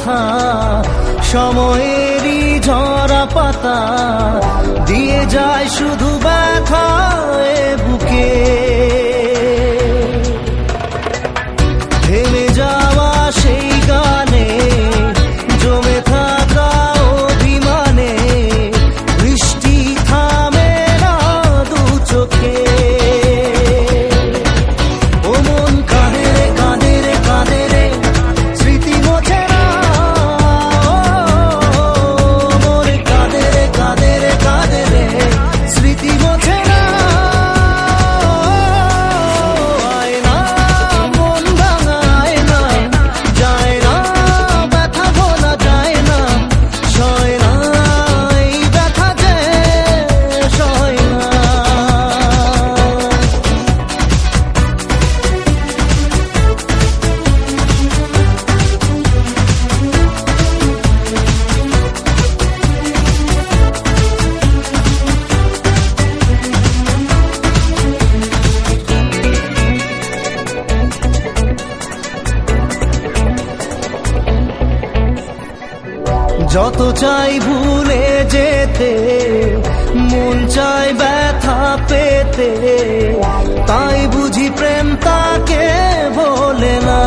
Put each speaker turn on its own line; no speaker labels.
কথা, সময়েরই ঝরা পাতা দিয়ে যায় শুধু ব্যথা এ বুকে। থেমে যাওয়া সেই গানে জমে থাকা অভিমানে বৃষ্টি থামে না দু চোখে। ও মন কাঁদে রে কাঁদে রে কাঁদে রে, স্মৃতি মোছে না। মন কাঁদে রে কাঁদে রে কাঁদে রে, স্মৃতি মোছে না। আয় না মন ভাঙায় না, যায় না ব্যথা ভোলা যায় না, সয় না এই ব্যথা যে সয় না। যত চাই ভুলে যেতে, মন চায় ব্যথা পেতে, তাই বুঝি প্রেম তাকে ভোলে না।